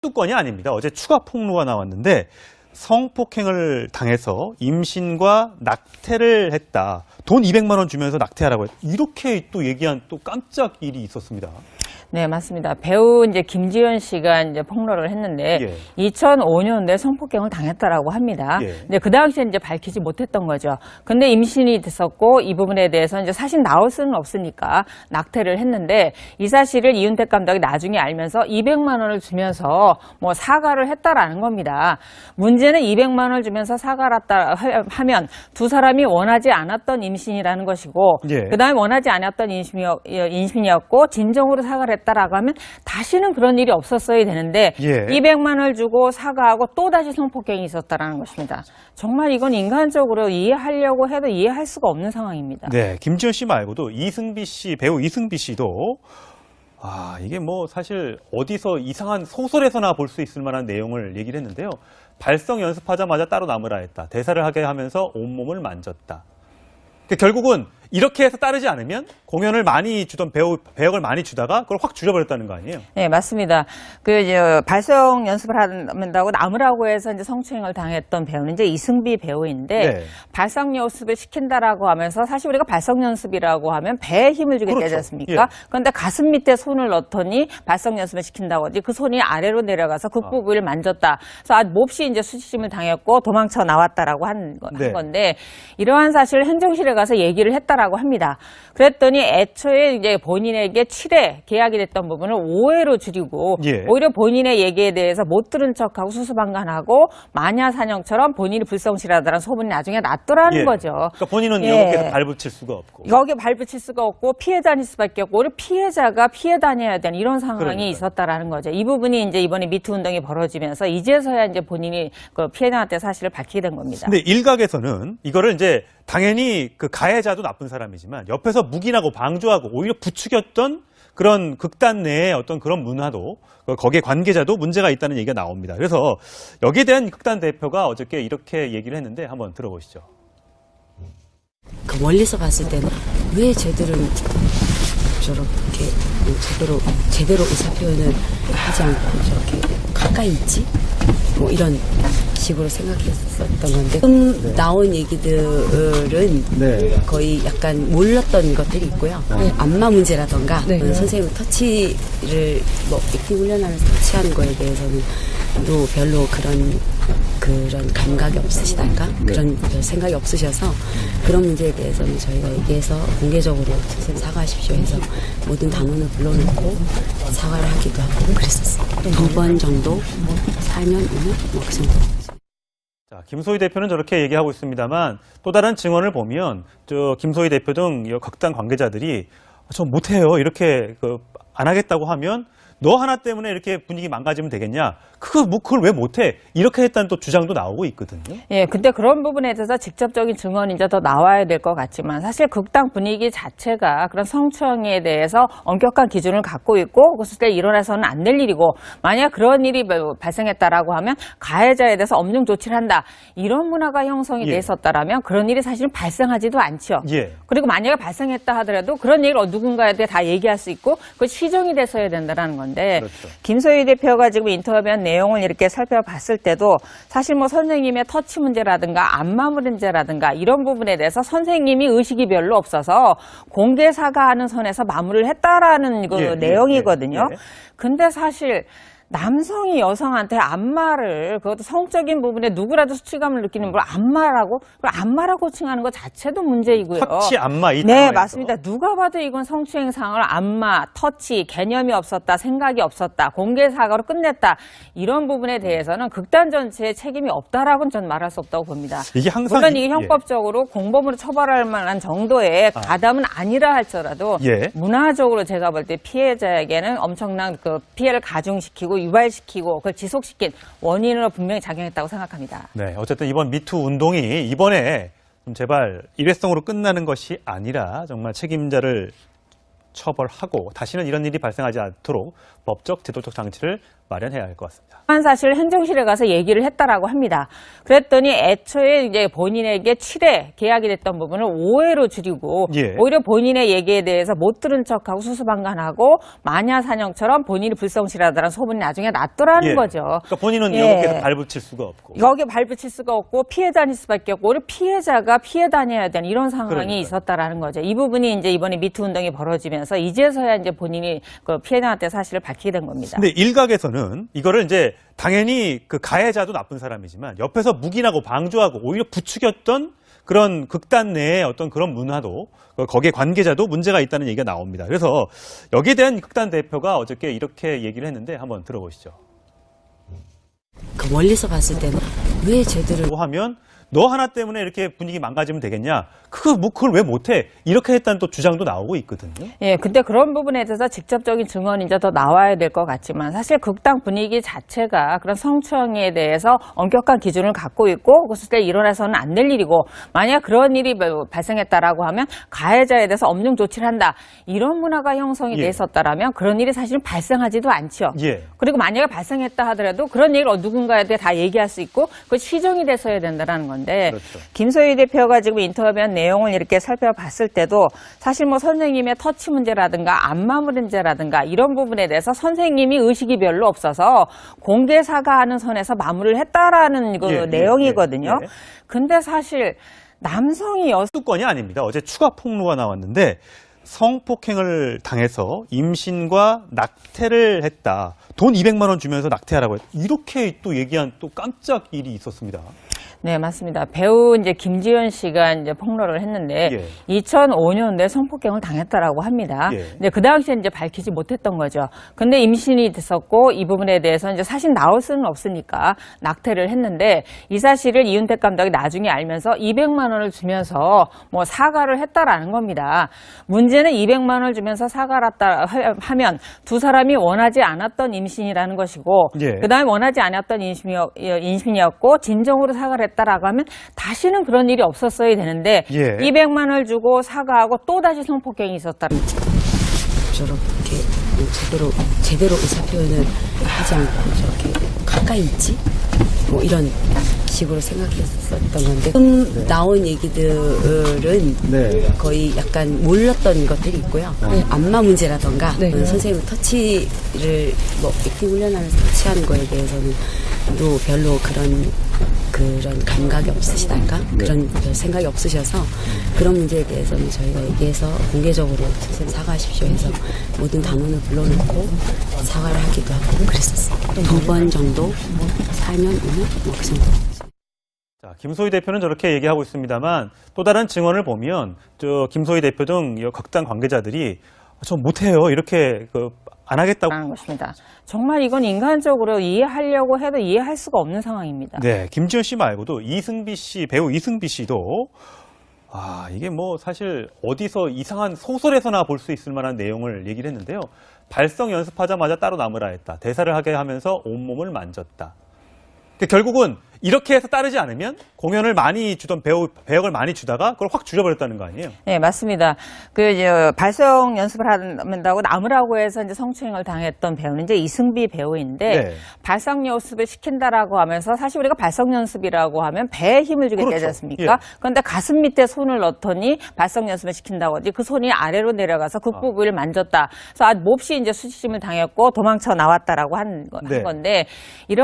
한두 건이 아닙니다. 어제 추가 폭로가 나왔는데 성폭행을 당해서 임신과 낙태를 했다. 돈 200만 원 주면서 낙태하라고 했다. 이렇게 또 얘기한 또 깜짝 일이 있었습니다. 네, 맞습니다. 배우 이제 김지현 씨가 이제 폭로를 했는데 예. 2005년도에 성폭행을 당했다라고 합니다. 예. 근데 그 당시에 이제 밝히지 못했던 거죠. 근데 임신이 됐었고 이 부분에 대해서 이제 사실 나올 수는 없으니까 낙태를 했는데 이 사실을 이윤택 감독이 나중에 알면서 200만 원을 주면서 뭐 사과를 했다라는 겁니다. 문제는 200만 원을 주면서 사과를 했다 하면 두 사람이 원하지 않았던 임신이라는 것이고 예. 그다음에 원하지 않았던 임신이었고 진정으로 사과를 했다라고 하면 다시는 그런 일이 없었어야 되는데 예. 200만 원을 주고 사과하고 또다시 성폭행이 있었다라는 것입니다. 정말 이건 인간적으로 이해하려고 해도 이해할 수가 없는 상황입니다. 네, 김지현 씨 말고도 이승비 씨, 배우 이승비 씨도 이게 뭐 사실 어디서 이상한 소설에서나 볼 수 있을 만한 내용을 얘기를 했는데요. 발성 연습하자마자 따로 남으라 했다. 대사를 하게 하면서 온몸을 만졌다. 결국은 이렇게 해서 따르지 않으면 공연을 많이 주던 배역을 많이 주다가 그걸 확 줄여버렸다는 거 아니에요? 네, 맞습니다. 이제 발성 연습을 한다고 남으라고 해서 이제 성추행을 당했던 배우는 이제 이승비 배우인데 네. 발성 연습을 시킨다라고 하면서 사실 우리가 발성 연습이라고 하면 배에 힘을 주게 그렇죠. 되지 않습니까? 예. 그런데 가슴 밑에 손을 넣더니 발성 연습을 시킨다고 하지 그 손이 아래로 내려가서 그 부위를 만졌다. 그래서 몹시 이제 수치심을 당했고 도망쳐 나왔다라고 한 네. 건데 이러한 사실을 행정실에 가서 얘기를 했다라고 합니다. 그랬더니 애초에 이제 본인에게 7회 계약이 됐던 부분을 5회로 줄이고 예. 오히려 본인의 얘기에 대해서 못 들은 척하고 수수방관하고 마녀사냥처럼 본인이 불성실하다는 소문이 나중에 났더라는 예. 거죠. 그러니까 본인은 예. 여기에 발붙일 수가 없고. 여기에 발붙일 수가 없고 피해 다닐 수밖에 없고 오히려 피해자가 피해 다녀야 되는 이런 상황이 그러니까요. 있었다라는 거죠. 이 부분이 이제 이번에 미투 운동이 벌어지면서 이제서야 이제 본인이 그 피해자한테 사실을 밝히게 된 겁니다. 근데 일각에서는 이거를 이제 당연히 그 가해자도 나쁜 사람이지만 옆에서 묵인하고 방조하고 오히려 부추겼던 그런 극단 내의 어떤 그런 문화도 거기에 관계자도 문제가 있다는 얘기가 나옵니다. 그래서 여기에 대한 극단 대표가 어저께 이렇게 얘기를 했는데 한번 들어보시죠. 그 멀리서 봤을 때는 왜 쟤들은 저렇게 제대로 의사 표현을 하지 않고 저렇게 가까이 있지? 뭐 이런 식으로 생각했었던 건데 지금 나온 얘기들은 거의 약간 몰랐던 것들이 있고요. 안마 문제라던가 선생님 터치를 뭐 액팅 훈련하면서 터치하는 거에 대해서는 또 별로 그런 감각이 없으시달까? 그런 별 생각이 없으셔서 그런 문제에 대해서는 저희가 얘기해서 공개적으로 선생님 사과하십시오 해서 모든 단원을 불러놓고 사과를 하기도 하고 그랬었어요. 2번 정도, 4년, 5년? 그 정도. 자, 김소희 대표는 저렇게 얘기하고 있습니다만 또 다른 증언을 보면 김소희 대표 등 극단 관계자들이 저 못해요 이렇게 안 하겠다고 하면 너 하나 때문에 이렇게 분위기 망가지면 되겠냐? 그걸 왜 못해? 이렇게 했다는 또 주장도 나오고 있거든요. 예, 근데 그런 부분에 대해서 직접적인 증언이 이제 더 나와야 될 것 같지만 사실 극단 분위기 자체가 그런 성추행에 대해서 엄격한 기준을 갖고 있고 그것을 때 일어나서는 안 될 일이고 만약 그런 일이 발생했다라고 하면 가해자에 대해서 엄중 조치를 한다. 이런 문화가 형성이 돼 있었다라면 그런 일이 사실은 발생하지도 않죠. 예. 그리고 만약에 발생했다 하더라도 그런 얘기를 누군가한테 다 얘기할 수 있고 그 시정이 돼서야 된다는 건데 그렇죠. 김소희 대표가 지금 인터뷰한 내용을 이렇게 살펴봤을 때도 사실 뭐 선생님의 터치 문제라든가 안마 문제라든가 이런 부분에 대해서 선생님이 의식이 별로 없어서 공개 사과하는 선에서 마무리를 했다라는 내용이거든요. 근데 사실 남성이 여성한테 안마를 그것도 성적인 부분에 누구라도 수치감을 느끼는 걸 안마라고 호칭하는 것 자체도 문제이고요. 터치 안마 이 네, 단어에서. 맞습니다. 누가 봐도 이건 성추행 상을 안마, 터치, 개념이 없었다, 생각이 없었다, 공개 사과로 끝냈다 이런 부분에 대해서는 극단 전체에 책임이 없다라고는 저는 말할 수 없다고 봅니다. 이게 항상 물론 이게 형법적으로 공범으로 처벌할 만한 정도의 가담은 아니라 할지라도 문화적으로 제가 볼 때 피해자에게는 엄청난 그 피해를 가중시키고 유발시키고 그걸 지속시킨 원인으로 분명히 작용했다고 생각합니다. 네, 어쨌든 이번 미투 운동이 이번에 좀 제발 일회성으로 끝나는 것이 아니라 정말 책임자를 처벌하고 다시는 이런 일이 발생하지 않도록 법적, 제도적 장치를 마련해야 할 것 같습니다. 사실 행정실에 가서 얘기를 했다라고 합니다. 그랬더니 애초에 이제 본인에게 7회 계약이 됐던 부분을 5회로 줄이고 예. 오히려 본인의 얘기에 대해서 못 들은 척하고 수수방관하고 마녀사냥처럼 본인이 불성실하다는 소문이 나중에 났더라는 예. 거죠. 그러니까 본인은 예. 여기에 발붙일 수가 없고. 여기에 발붙일 수가 없고 피해 다닐 수밖에 없고 오히려 피해자가 피해 다녀야 되는 이런 상황이 그러니까요. 있었다라는 거죠. 이 부분이 이제 이번에 미투 운동이 벌어지면서 이제서야 이제 본인이 그 피해자한테 사실을 밝히게 된 겁니다. 근데 일각에서는 이거를 이제 당연히 그 가해자도 나쁜 사람이지만 옆에서 묵인하고 방조하고 오히려 부추겼던 그런 극단 내의 어떤 그런 문화도 거기에 관계자도 문제가 있다는 얘기가 나옵니다. 그래서 여기에 대한 극단 대표가 어저께 이렇게 얘기를 했는데 한번 들어보시죠. 그 멀리서 봤을 때는 왜 쟤들을 뭐 하면 너 하나 때문에 이렇게 분위기 망가지면 되겠냐? 그걸 왜 못해? 이렇게 했다는 또 주장도 나오고 있거든요. 예, 근데 그런 부분에 대해서 직접적인 증언이 이제 더 나와야 될 것 같지만 사실 극당 분위기 자체가 그런 성추행에 대해서 엄격한 기준을 갖고 있고 그것을 때 일어나서는 안 될 일이고 만약 그런 일이 발생했다라고 하면 가해자에 대해서 엄중 조치를 한다. 이런 문화가 형성이 돼 있었다라면 그런 일이 사실 발생하지도 않죠. 예. 그리고 만약에 발생했다 하더라도 그런 얘기를 누군가한테 다 얘기할 수 있고 그 시정이 돼서야 된다라는 건데 그렇죠. 김소희 대표가 지금 인터뷰한 내용을 이렇게 살펴봤을 때도 사실 뭐 선생님의 터치 문제라든가 안마 문제라든가 이런 부분에 대해서 선생님이 의식이 별로 없어서 공개 사과하는 선에서 마무리를 했다라는 그 예, 내용이거든요. 예. 근데 사실 남성이 수건이 아닙니다. 어제 추가 폭로가 나왔는데 성폭행을 당해서 임신과 낙태를 했다. 돈 200만 원 주면서 낙태하라고 했다. 이렇게 또 얘기한 또 깜짝 일이 있었습니다. 네, 맞습니다. 배우 이제 김지현 씨가 이제 폭로를 했는데 예. 2005년도에 성폭행을 당했다라고 합니다. 예. 근데 그 당시에 이제 밝히지 못했던 거죠. 근데 임신이 됐었고 이 부분에 대해서 이제 사실 나올 수는 없으니까 낙태를 했는데 이 사실을 이윤택 감독이 나중에 알면서 200만 원을 주면서 뭐 사과를 했다라는 겁니다. 문제는 200만 원을 주면서 사과를 하면 두 사람이 원하지 않았던 임신이라는 것이고 예. 그다음에 원하지 않았던 임신이었고 진정으로 사과를 했다라고 하면 다시는 그런 일이 없었어야 되는데 예. 200만 원을 주고 사과하고 또 다시 성폭행이 있었다. 저렇게 제대로 의사 표현을 하지 않고 저렇게 가까이 있지? 뭐 이런 식으로 생각했었던 건데 지금 나온 얘기들은 거의 약간 몰랐던 것들이 있고요. 안마 문제라던가 선생님 터치를 뭐 액팅 훈련하면서 터치하는 거에 대해서는 또 별로 그런 감각이 없으시달까? 그런 별 생각이 없으셔서 그런 문제에 대해서는 저희가 얘기해서 공개적으로 선생님 사과하십시오 해서 모든 단원을 불러놓고 사과를 하기도 하고 그랬었어요. 2번 정도, 4년, 5년? 뭐 그 정도. 자, 김소희 대표는 저렇게 얘기하고 있습니다만 또 다른 증언을 보면 저 김소희 대표 등 극단 관계자들이 저 못해요 이렇게 안 하겠다고 하는 것입니다. 정말 이건 인간적으로 이해하려고 해도 이해할 수가 없는 상황입니다. 네, 김지현 씨 말고도 이승비 씨, 배우 이승비 씨도 이게 뭐 사실 어디서 이상한 소설에서나 볼 수 있을 만한 내용을 얘기를 했는데요. 발성 연습하자마자 따로 남으라 했다. 대사를 하게 하면서 온몸을 만졌다. 결국은 이렇게 해서 따르지 않으면 공연을 많이 주던 배역을 많이 주다가 그걸 확 줄여버렸다는 거 아니에요? 네, 맞습니다. 이제 발성 연습을 한다고 남으라고 해서 이제 성추행을 당했던 배우는 이제 이승비 배우인데 네. 발성 연습을 시킨다라고 하면서 사실 우리가 발성 연습이라고 하면 배에 힘을 주게 그렇죠. 되지 않습니까? 그런데 가슴 밑에 손을 넣더니 발성 연습을 시킨다고 하지 그 손이 아래로 내려가서 극부부를 만졌다. 그래서 몹시 이제 수치심을 당했고 도망쳐 나왔다라고 한 네. 건데 이런